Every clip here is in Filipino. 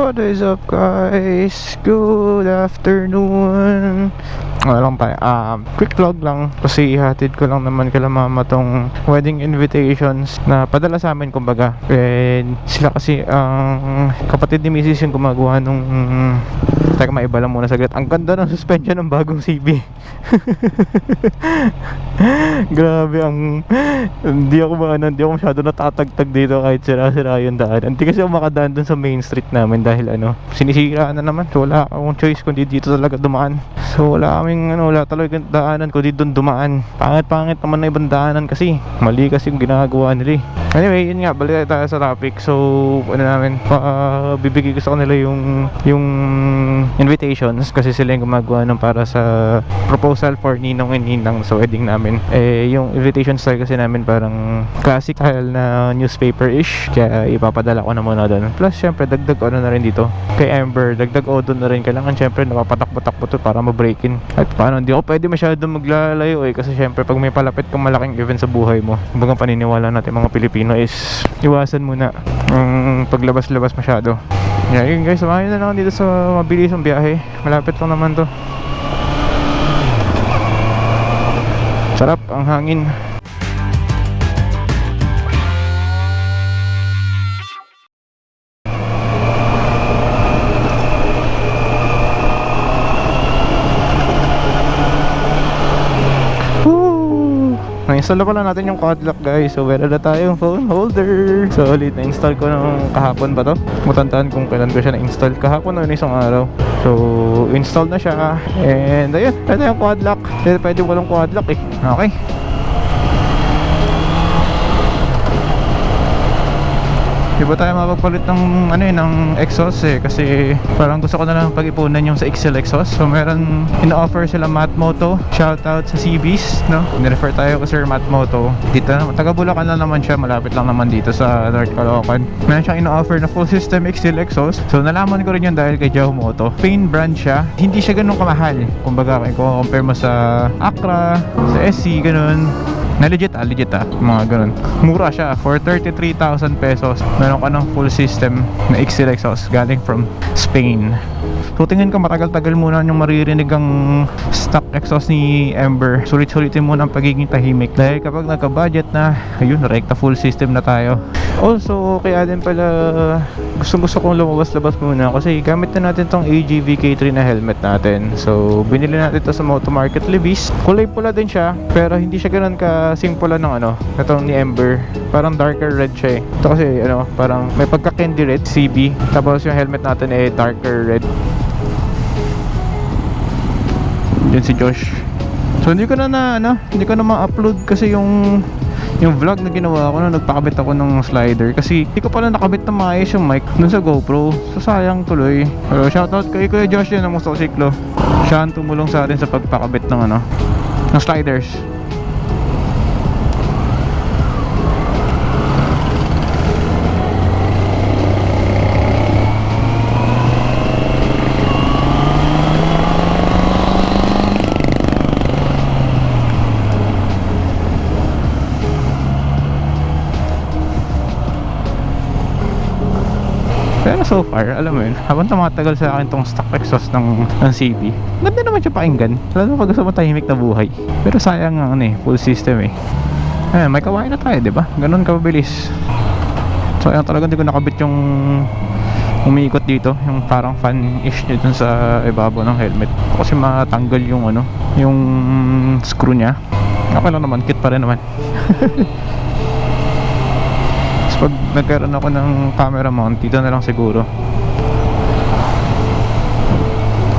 What is up guys? Good afternoon. Lang tayo, quick vlog lang kasi ihatid ko lang naman kala mama tong wedding invitations na padala sa amin kumbaga. And sila kasi ang kapatid ni Mrs. yung gumagawa nung teka maiba lang muna saglit. Ang ganda ng suspension ng bagong CB. Grabe ang hindi ako masyado natatagtag dito kahit sira-sira yung daan. Hindi kasi ako makadaan dun sa main street namin dahil sinisira na naman. So wala akong choice kundi dito talaga dumaan. So wala talagang daanan kundi dun dumaan. Pangit naman na ibang daanan kasi mali kasi yung ginagawa nila eh. Anyway, yun nga, balik tayo sa topic. So bibigay ko sa kanila yung invitations kasi sila yung gumagawa ng para sa proposal for ninong and ninang sa wedding namin. Yung invitation style kasi namin parang classic style na newspaper-ish, kaya ipapadala ko na muna doon. Plus syempre dagdag na rin dito kay Amber, dagdag doon na rin. Kailangan syempre napapatakbo-takbo to para ma-break in. At paano, hindi ako pwede masyadong maglalayo kasi syempre pag may palapit kang malaking event sa buhay mo, bagang paniniwala natin mga Pilipino is iwasan muna ang paglabas-labas masyado. Yeah, yun guys, samahin na lang dito sa mabilis ang biyahe. Malapit lang naman to. Sarap ang hangin. Na-install na pala natin yung quad lock guys. So meron na tayong phone holder. So ulit na-install ko nung kahapon ba to? Matandaan kung kailan ko siya na-install. Kahapon o isang araw. So install na siya. And ayun, ito yung quad lock. Pwede walang quad lock eh. Okay. Di ba tayo mapagpalit ng ng exhaust kasi parang gusto ko na lang pag-ipunan yung sa XL exhaust. So meron in-offer sila Matmoto. Shoutout sa CBs, no? Nirefer tayo ko Sir Matmoto. Dito taga Bulacan lang naman siya, malapit lang naman dito sa North Caloocan. Meron siyang in-offer na full system XL exhaust. So nalaman ko rin yun dahil kay Joe Moto. Spain brand siya. Hindi siya ganun kamahal. Kumbaga kung compare mo sa Acra, sa SC, ganun. Na legit mga ganun. Mura siya for 33,000 pesos. Meron ka ng full system na XL exhaust galing from Spain. So tingin ko matagal-tagal muna yung maririnig ang stock exhaust ni Amber. Sulit-sulitin muna ang pagiging tahimik dahil kapag nagka-budget na, ayun, rekta full system na tayo. Also, kaya din pala gusto kong lumabas-labas muna kasi gamit na natin tong AGV K3 na helmet natin. So binili natin ito sa Moto Market Levis. Kulay pula din siya pero hindi siya ganoon ka simple ng itong ni Amber. Parang darker red siya eh. Ito kasi parang may pagka candy red CB. Tapos yung helmet natin darker red. Yun si Josh. So hindi ko na ma-upload kasi yung vlog na ginawa ko na nagpakabit ako ng slider kasi hindi ko pala nakabit na maayos yung mic dun sa GoPro. So sayang tuloy. Pero shoutout kay Kuya Josh yan ng motosiklo. Siya ang tumulong sa atin sa pagpakabit ng sliders. Pero so far, alam mo yun, habang tumatagal sa akin tong stock exhaust ng CB, ganda naman siya pakinggan. Lalo pag gusto mo tahimik na buhay. Pero sayang ang full system eh. Ayan, may kawain na tayo, diba? Ganun kababilis. Sayang talaga hindi ko nakabit yung umiikot dito, yung parang fan-ish dito sa ibabaw ng helmet. Kasi matanggal yung screw niya. Okay lang naman, kit pa rin naman. Pag nagkaroon ako ng camera mount, dito na lang siguro.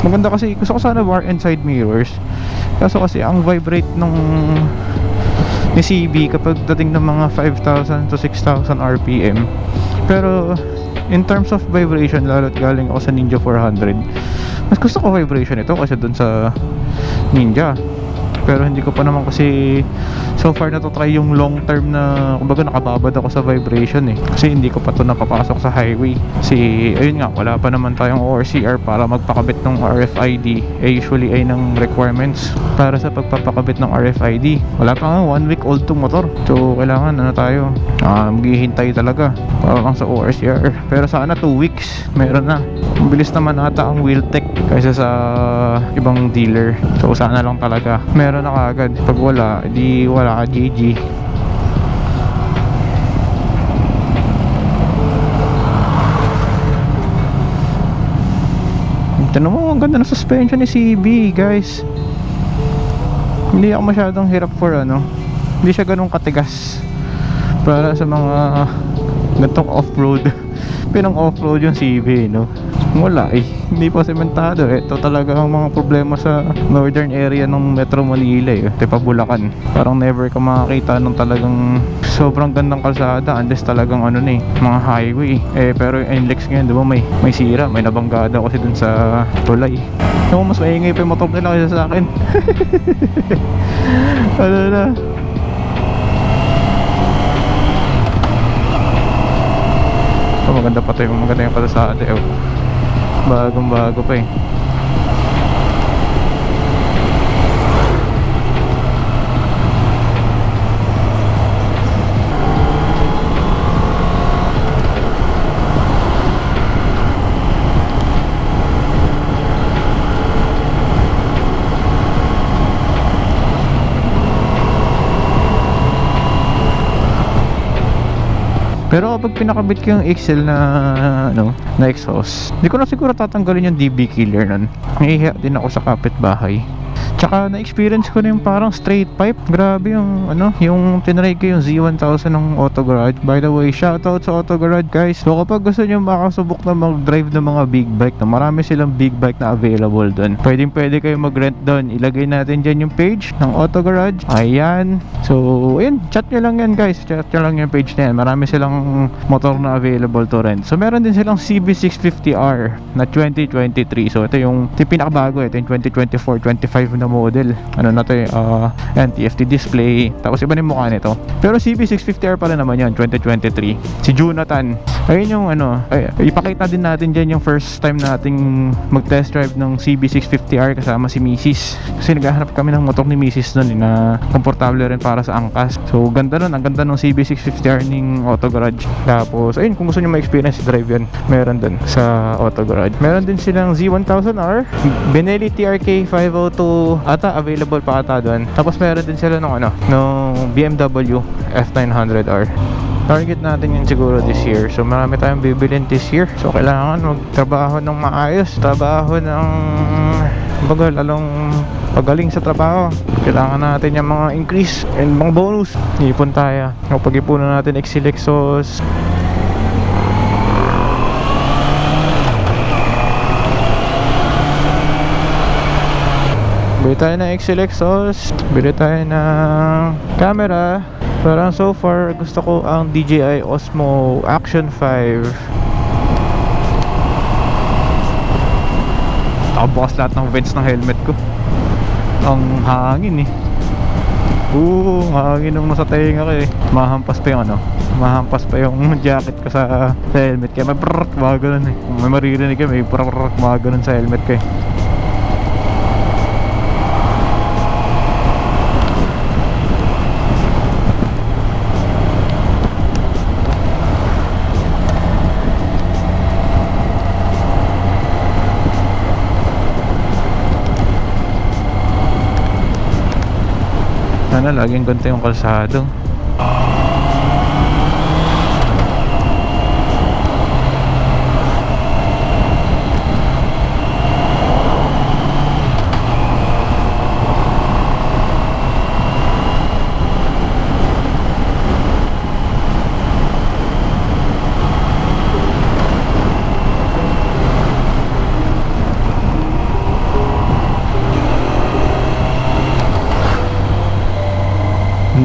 Maganda kasi, gusto ko sana bar and side mirrors. Kaso kasi ang vibrate ni CB kapag dating ng mga 5,000 to 6,000 RPM. Pero in terms of vibration, lalo't galing ako sa Ninja 400, mas gusto ko vibration ito kasi dun sa Ninja. pero hindi ko pa naman kasi so far try yung long term na kumbaga nakababad ako sa vibration kasi hindi ko pa to napapasok sa highway kasi ayun nga wala pa naman tayong ORCR para magpakabit ng RFID usually ay ng requirements para sa pagpapakabit ng RFID. Wala pa nga 1 week old tong motor, so kailangan tayo maghihintay talaga para lang sa ORCR, pero sana 2 weeks meron na. Ang bilis naman ata ang Wheeltech kaysa sa ibang dealer, so sana lang talaga meron na kaagad. Pag wala, di wala ka GG. Tignan mo, ang ganda ng suspension ni CB guys. Hindi ako masyadong hirap for hindi siya ganun katigas para sa mga ganitong off-road. Pinang off-road yung CB wala hindi pa sementado ito talaga ang mga problema sa northern area ng Metro Manila Tepa Bulacan, parang never ka makakita ng talagang sobrang gandang kalsada unless talagang mga highway pero yung NLEX ngayon diba may sira, may nabanggada kasi dun sa tulay. Mas maingay pa yung motor nila kaysa sa akin. Na maganda pa tayo, maganda yung kalsada bagong bago pa Pero kapag pinakabit ko yung XL na na exhaust, hindi ko na siguro tatanggalin yung DB killer nun. Nahihiya din ako sa kapitbahay. Tsaka na-experience ko na yung parang straight pipe. Grabe yung yung tinry ko yung Z1000 ng Auto Garage. By the way, shoutout sa Auto Garage guys. So kapag gusto nyo makasubok na mag-drive ng mga big bike marami silang big bike na available doon. Pwede kayo mag-rent doon. Ilagay natin dyan yung page ng Auto Garage. Ayan. So ayun, chat nyo lang yan guys. Chat nyo lang yung page na yan. Marami silang motor na available to rent. So meron din silang CB650R na 2023. So ito yung pinakabago. Ito yung 2024-25 na model. Na to TFT display. Tapos iba na yung mukha nito. Pero CB650R pala naman yan, 2023. Si Jonathan. Ayun yung ipakita din natin dyan yung first time nating mag-test drive ng CB650R kasama si Mrs. Kasi naghahanap kami ng motor ni Mrs. nun na komportable rin para sa angkas. So ganda nun, ang ganda ng CB650R ng Auto Garage. Tapos ayun, kung gusto nyo ma-experience drive yan, meron dun sa Auto Garage. Meron din silang Z1000R, Benelli TRK 502 ata, available pa ata doon. Tapos meron din sila nung BMW F900R. Target natin yun siguro this year. So marami tayong bibilin this year. So kailangan magtrabaho ng maayos. Trabaho ng lalong pagaling sa trabaho. Kailangan natin yung mga increase and mga bonus. Ipon tayo. Pag-ipunan natin XL exhaust. Bili tayo ng XL exhaust. Bili tayo ng camera. Parang so far gusto ko ang DJI Osmo Action 5. Nakabukas lahat ng vents ng helmet ko. Ang hangin hangin nung nasa tenga ko mahampas pa yung mahampas pa yung jacket ko sa helmet. Kaya may brrrr, mga ganun kung may maririnig kayo, may brrrr, mga ganun sa helmet ko Sana laging ganito yung kalsado.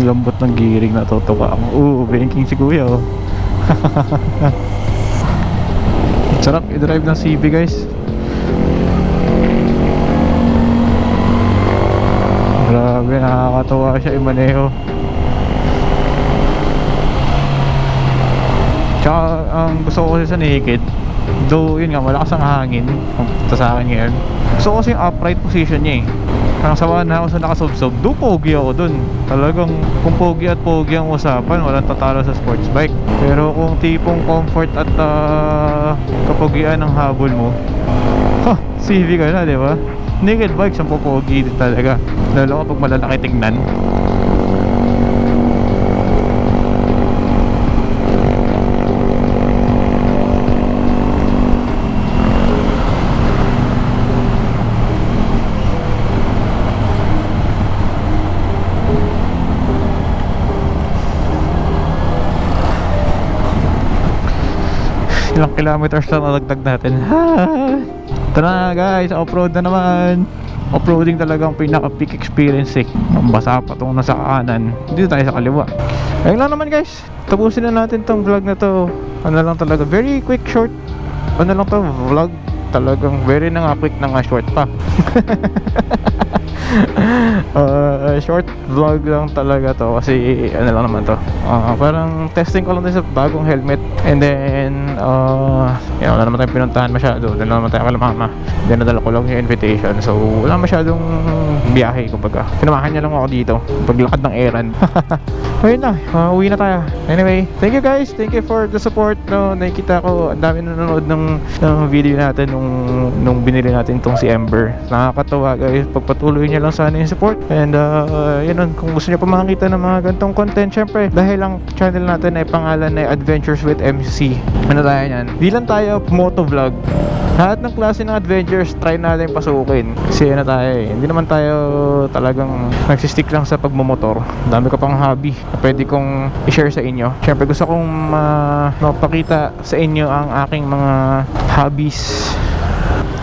Lambot ng gearing, natutuwa ako. Banking si kuya sarap i-drive ng CB guys. Grabe. Nakakatawa siya imaneho. Tsaka ang gusto ko kasi sa naked, though yun nga malakas ang hangin punta sa akin ngayon, gusto ko kasi yung upright position niya eh. Parang sawa na ako sa nakasubsob, do pogi ako dun. Talagang kung pogi at pogi ang usapan, walang tatalo sa sports bike. Pero kung tipong comfort at kapogian ang habol mo, CV ka na, di ba? Naked bikes ang popogi din talaga, lalo kapag malalaki tignan. Ilang kilometers na nadagdag natin. Tara na guys, off-road na naman. Off-roading talagang pinaka-peak experience eh. Ang basa pa itong nasa kanan, dito tayo sa kaliwa. Ayun lang naman guys, tapusin na natin tong vlog na to. Ano lang talaga, very quick short. Ano lang to, vlog. Talagang very na nga quick na nga short pa. Short vlog lang talaga to kasi ano lang naman to, parang testing ko lang din sa bagong helmet. And then yun, wala naman tayong pinuntahan masyado, wala naman tayo kala mama, then nadala ko lang yung invitation, so wala masyadong biyahe. Kumbaga sinamahan niya lang ako dito paglakad ng errand. Ayun na, uwi na tayo. Anyway, thank you guys, thank you for the support. No, nakikita ko ang dami nanonood ng video natin nung binili natin tong si Ember. Nakakatawa guys, pagpatuloy niya lang sana yung support. And yun, kung gusto niyo pa makakita ng mga ganitong content, syempre dahil ang channel natin ay pangalan ay Adventures with MC. Ano tayo yan? Di lang tayo motovlog, lahat ng klase ng adventures try natin pasukin. Kasi ano tayo eh, hindi naman tayo talagang nagsistick lang sa pagmumotor. Dami ko pang hobby na pwede kong i-share sa inyo. Syempre gusto kong mapakita sa inyo ang aking mga hobbies,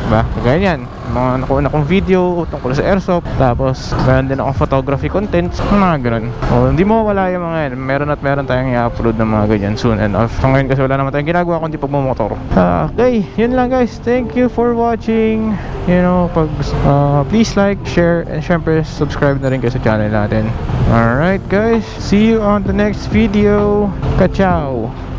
diba? Ganyan, mga nakuha na kong video tungkol sa airsoft. Tapos meron din akong photography contents, mga ganun. Hindi mo wala yung mga yan. Meron tayong i-upload ng mga ganyan soon enough. So ngayon kasi wala naman tayong ginagawa kundi pagmumotor. Okay, yun lang guys. Thank you for watching. You know, please like, share, and syempre subscribe na rin kayo sa channel natin. Alright guys, see you on the next video. Ka-ciao!